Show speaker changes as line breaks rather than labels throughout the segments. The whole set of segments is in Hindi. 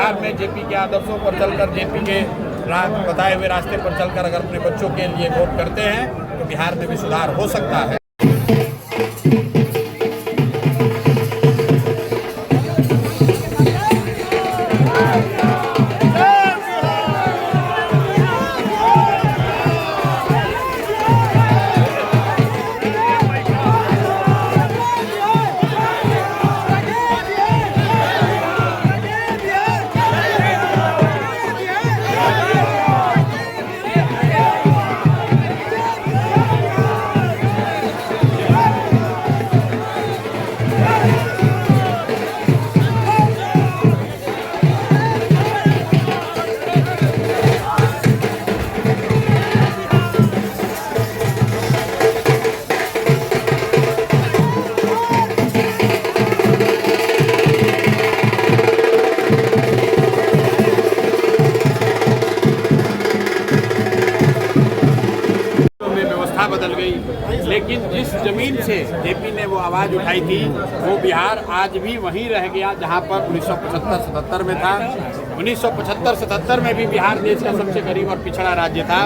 बिहार में जेपी के आदर्शों पर चलकर, जेपी के बताए हुए रास्ते पर चलकर अगर अपने बच्चों के लिए वोट करते हैं तो बिहार में भी सुधार हो सकता है। बदल गई, लेकिन जिस जमीन से जेपी ने वो आवाज़ उठाई थी वो बिहार आज भी वहीं रह गया जहां पर 1975-77 में था। 1975-77 में भी बिहार देश का सबसे गरीब और पिछड़ा राज्य था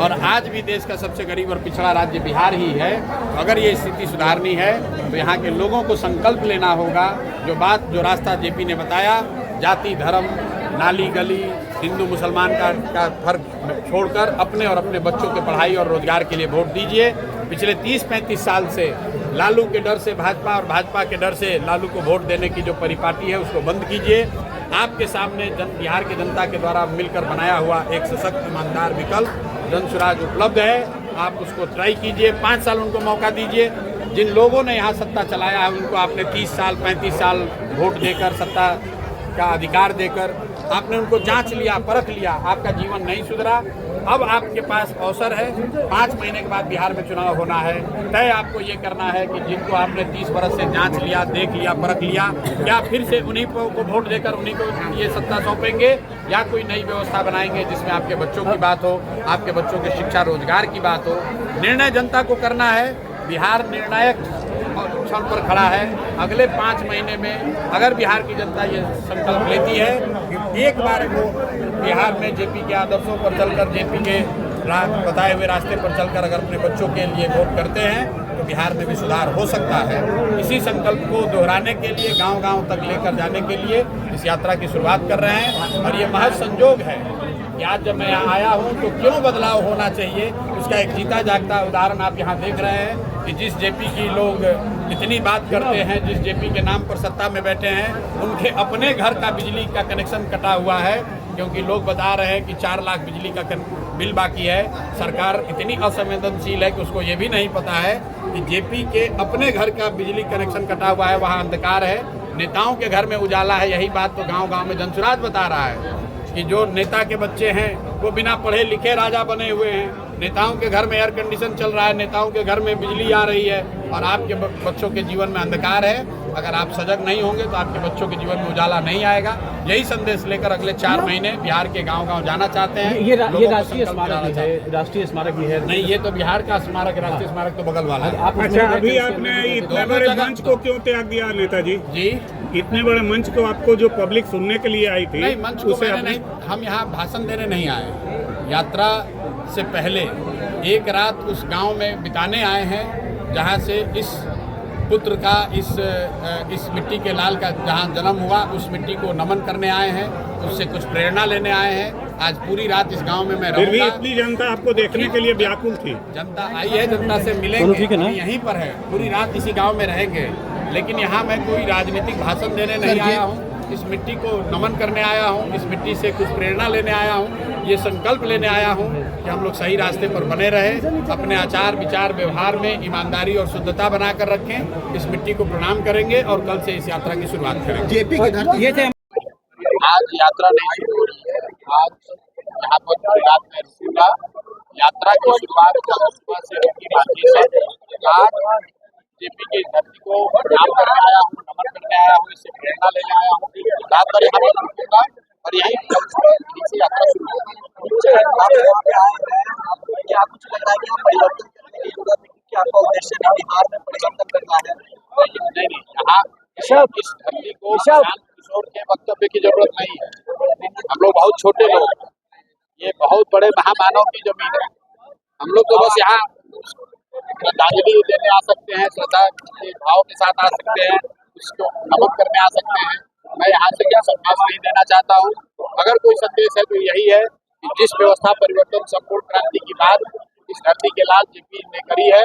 और आज भी देश का सबसे गरीब और पिछड़ा राज्य बिहार ही है। अगर ये स्थिति सुधारनी है तो यहाँ के लोगों को संकल्प लेना होगा। जो रास्ता जेपी ने बताया, जाति धर्म नाली गली हिंदू मुसलमान का फर्क छोड़कर अपने और अपने बच्चों के पढ़ाई और रोजगार के लिए वोट दीजिए। पिछले 30-35 साल से लालू के डर से भाजपा और भाजपा के डर से लालू को वोट देने की जो परिपाटी है उसको बंद कीजिए। आपके सामने बिहार की जनता के द्वारा मिलकर बनाया हुआ एक सशक्त ईमानदार विकल्प जनसुराज उपलब्ध है, आप उसको ट्राई कीजिए। 5 साल उनको मौका दीजिए। जिन लोगों ने यहाँ सत्ता चलाया है उनको आपने 30 साल 35 साल वोट देकर, सत्ता का अधिकार देकर आपने उनको जांच लिया, परख लिया, आपका जीवन नहीं सुधरा। अब आपके पास अवसर है, 5 महीने के बाद बिहार में चुनाव होना है। तय आपको ये करना है कि जिनको आपने 30 बरस से जांच लिया, देख लिया, परख लिया, क्या फिर से उन्हीं को वोट देकर उन्हीं को ये सत्ता सौंपेंगे या कोई नई व्यवस्था बनाएंगे जिसमें आपके बच्चों की बात हो, आपके बच्चों के शिक्षा रोजगार की बात हो। निर्णय जनता को करना है। बिहार निर्णायक क्षण पर खड़ा है। अगले 5 महीने में अगर बिहार की जनता ये संकल्प लेती है कि एक बार वो बिहार में जेपी के आदर्शों पर चलकर, जेपी के बताए हुए रास्ते पर चलकर अगर अपने बच्चों के लिए वोट करते हैं तो बिहार में भी सुधार हो सकता है। इसी संकल्प को दोहराने के लिए, गांव-गांव तक लेकर जाने के लिए इस यात्रा की शुरुआत कर रहे हैं। और ये महज संजोग है कि आज जब मैं यहाँ आया हूँ तो क्यों बदलाव होना चाहिए, उसका एक जीता जागता उदाहरण आप यहाँ देख रहे हैं कि जिस जेपी की लोग इतनी बात करते हैं, जिस जेपी के नाम पर सत्ता में बैठे हैं, उनके अपने घर का बिजली का कनेक्शन कटा हुआ है क्योंकि लोग बता रहे हैं कि 4 लाख बिजली का बिल बाकी है। सरकार इतनी असंवेदनशील है कि उसको ये भी नहीं पता है कि जेपी के अपने घर का बिजली कनेक्शन कटा हुआ है, वहाँ अंधकार है। नेताओं के घर में उजाला है। यही बात तो गाँव-गाँव में जनसुराज बता रहा है कि जो नेता के बच्चे हैं वो बिना पढ़े लिखे राजा बने हुए हैं। नेताओं के घर में एयर कंडीशन चल रहा है, नेताओं के घर में बिजली आ रही है और आपके बच्चों के जीवन में अंधकार है। अगर आप सजग नहीं होंगे तो आपके बच्चों के जीवन में उजाला नहीं आएगा। यही संदेश लेकर अगले 4 महीने बिहार के गांव-गांव जाना चाहते हैं।
ये राष्ट्रीय स्मारक भी है, राष्ट्रीय स्मारक भी है।
नहीं, ये तो बिहार का स्मारक है, राष्ट्रीय स्मारक तो बगल वाला है।
अच्छा, अभी आपने इतने बड़े मंच को क्यों त्याग दिया नेताजी जी? इतने बड़े मंच को आपको जो पब्लिक सुनने के लिए आई थी,
नहीं, मंच को मैंने नहीं, हम यहाँ भाषण देने नहीं आए। यात्रा से पहले एक रात उस गांव में बिताने आए हैं जहां से इस पुत्र का, इस मिट्टी के लाल का जहां जन्म हुआ, उस मिट्टी को नमन करने आए हैं, उससे कुछ प्रेरणा लेने आए हैं। आज पूरी रात इस गांव में मैं रहूंगा।
इतनी जनता आपको देखने के लिए व्याकुल थी।
जनता आई है, जनता से मिलेंगे, यहीं पर है, पूरी रात इसी गाँव में रहेंगे। लेकिन यहाँ मैं कोई राजनीतिक भाषण देने नहीं आया हूँ, इस मिट्टी को नमन करने आया हूँ, इस मिट्टी से कुछ प्रेरणा लेने आया हूँ, ये संकल्प लेने आया हूँ कि हम लोग सही रास्ते पर बने रहें, अपने आचार विचार व्यवहार में ईमानदारी और शुद्धता बनाकर रखें। इस मिट्टी को प्रणाम करेंगे और कल से इस यात्रा की शुरुआत करेंगे।
जेपी की धरती
आज यात्रा नहीं शुरू हो रही है, आज यहाँ पर पूरी रात में रुकूंगा। यात्रा की शुरुआत कल सुबह से होगी बातचीत से। आज जेपी की धरती को प्रणाम करने आया हूँ, नमन करने आया हूँ, इससे प्रेरणा लेने आया हूँ। रात भर यहाँ पर रुकूंगा और यही यात्रा शुरू होगी। क्या कुछ लग रहा है कि परिवर्तन करने की जरूरत है, कि आपका उद्देश्य बिहार में परिवर्तन करना है? नहीं, यहाँ इस धरती को किशोर के वक्तव्य की जरूरत नहीं है। हम लोग बहुत छोटे लोग हैं। ये बहुत बड़े महामानव की जमीन है। हम लोग तो बस यहाँ श्रद्धांजलि देने आ सकते हैं, श्रद्धा के भाव के साथ आ सकते हैं, उसको नमन करने आ सकते हैं। मैं यहाँ से क्या संदेश नहीं देना चाहता हूँ। अगर कोई संदेश है तो यही है कि जिस व्यवस्था परिवर्तन संपूर्ण क्रांति की बात इस धरती के लाल जेपी ने करी है,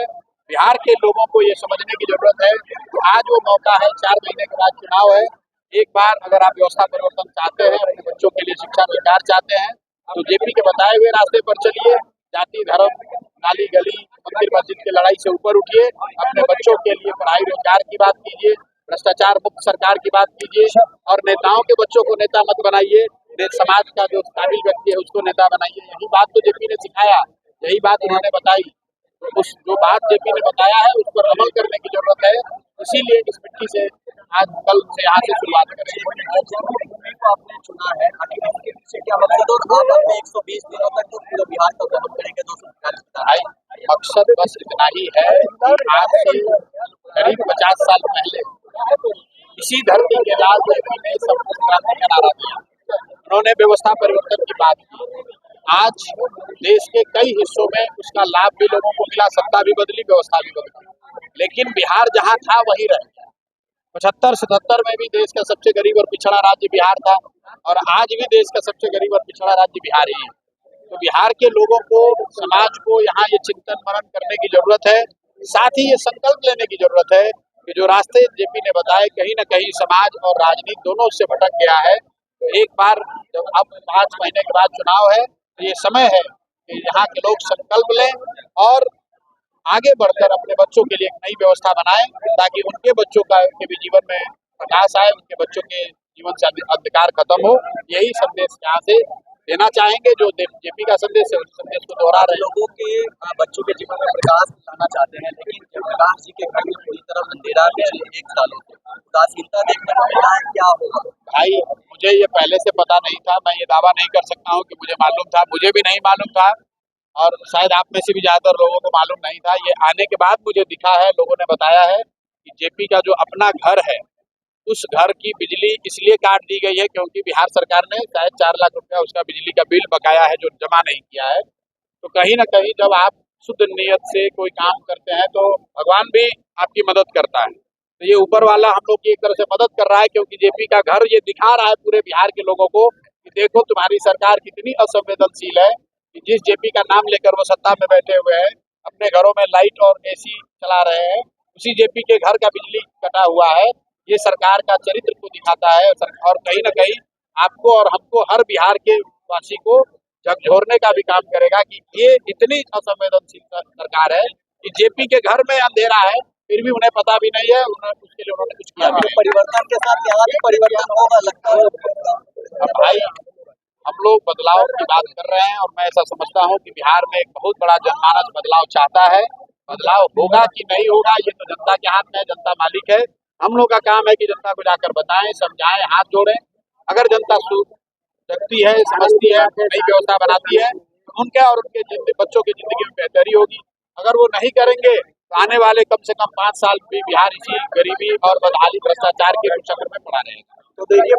बिहार के लोगों को ये समझने की जरूरत है कि आज वो मौका है। 4 महीने के बाद चुनाव है। एक बार अगर आप व्यवस्था परिवर्तन चाहते हैं, अपने बच्चों के लिए शिक्षा अधिकार चाहते हैं, तो जेपी के बताए हुए रास्ते पर चलिए। जाति धर्म नाली गली मंदिर मस्जिद की लड़ाई से ऊपर उठिए। अपने बच्चों के लिए पढ़ाई रोजगार की बात कीजिए, भ्रष्टाचार मुक्त सरकार की बात कीजिए और नेताओं के बच्चों को नेता मत बनाइए। समाज का जो काबिल व्यक्ति है उसको नेता बनाइए। यही बात तो जेपी ने सिखाया, यही बात उन्होंने बताई। तो उस जो बात जेपी ने बताया है उस पर अमल करने की जरूरत है। इसीलिए इस मिट्टी से आज कल से यहाँ से शुरुआत करेंगे।
आपने चुना है, इसके पीछे क्या मकसद और आप अपने 120 दिनों तक तो पूरे बिहार का भ्रमण करेंगे 240
मकसद बस इतना ही है कि आज से करीब 50 साल पहले इसी धरती के लाल जेपी ने संपूर्ण क्रांति का नारा दिया। उन्होंने व्यवस्था परिवर्तन की बात की। आज देश के कई हिस्सों में उसका लाभ भी लोगों को मिला, सत्ता भी बदली, व्यवस्था भी बदली, लेकिन बिहार जहां था वहीं रह गया। 75-77 में भी देश का सबसे गरीब और पिछड़ा राज्य बिहार था और आज भी देश का सबसे गरीब और पिछड़ा राज्य बिहार ही है। तो बिहार के लोगों को, समाज को यहाँ ये चिंतन मनन करने की जरूरत है। साथ ही ये संकल्प लेने की जरूरत है कि जो रास्ते जेपी ने बताए, कहीं न कहीं समाज और राजनीति दोनों उससे भटक गया है। तो एक बार जब अब 5 महीने के बाद चुनाव है तो ये समय है कि यहाँ के लोग संकल्प लें और आगे बढ़कर अपने बच्चों के लिए एक नई व्यवस्था बनाएं, ताकि उनके बच्चों के भी जीवन में प्रकाश आए, उनके बच्चों के जीवन से अंधकार खत्म हो। यही संदेश यहाँ से देना चाहेंगे। जो जेपी का संदेश है उस संदेश को दोहरा रहे।
लोगों के बच्चों के जीवन में प्रकाश लाना चाहते हैं, लेकिन प्रकाश जी के घर में पूरी तरह अंधेरा पिछले 1 सालों से उदासीनता देखने को मिला है। क्या होगा
भाई, मुझे ये पहले से पता नहीं था। मैं ये दावा नहीं कर सकता हूँ कि मुझे मालूम था। मुझे भी नहीं मालूम था और शायद आप में से भी ज्यादातर लोगों को मालूम नहीं था। ये आने के बाद मुझे दिखा है, लोगों ने बताया है कि जेपी का जो अपना घर है उस घर की बिजली इसलिए काट दी गई है क्योंकि बिहार सरकार ने शायद 4 लाख रुपया उसका बिजली का बिल बकाया है जो जमा नहीं किया है। तो कहीं ना कहीं जब आप शुद्ध नियत से कोई काम करते हैं तो भगवान भी आपकी मदद करता है। तो ये ऊपर वाला हम लोग की एक तरह से मदद कर रहा है, क्योंकि जेपी का घर ये दिखा रहा है पूरे बिहार के लोगों को कि देखो तुम्हारी सरकार कितनी असंवेदनशील है कि जिस जेपी का नाम लेकर वो सत्ता में बैठे हुए हैं, अपने घरों में लाइट और AC चला रहे हैं, उसी जेपी के घर का बिजली कटा हुआ है। ये सरकार का चरित्र को दिखाता है और कहीं ना कहीं आपको और हमको, हर बिहार के वासी को झकझोरने का भी काम करेगा कि ये इतनी असंवेदनशील सरकार है कि जेपी के घर में अंधेरा है फिर भी उन्हें पता भी नहीं है, उसके लिए उन्होंने कुछ किया भी नहीं।
परिवर्तन के साथ यहाँ भी परिवर्तन होगा लगता है।
भाई, हम लोग बदलाव की बात कर रहे हैं और मैं ऐसा समझता हूँ कि बिहार में एक बहुत बड़ा जनमानस बदलाव चाहता है। बदलाव होगा कि नहीं होगा ये तो जनता के हाथ में है, जनता मालिक है। हम लोग का काम है कि जनता को जाकर बताएं, समझाएं, हाथ जोड़ें। अगर जनता जगती है, समझती है, नई व्यवस्था बनाती है तो उनके और उनके बच्चों की जिंदगी में बेहतरी होगी। अगर वो नहीं करेंगे तो आने वाले कम से कम 5 साल भी बिहार इसी गरीबी और बदहाली भ्रष्टाचार के चक्कर में पड़ा रहेगा।
तो देखिए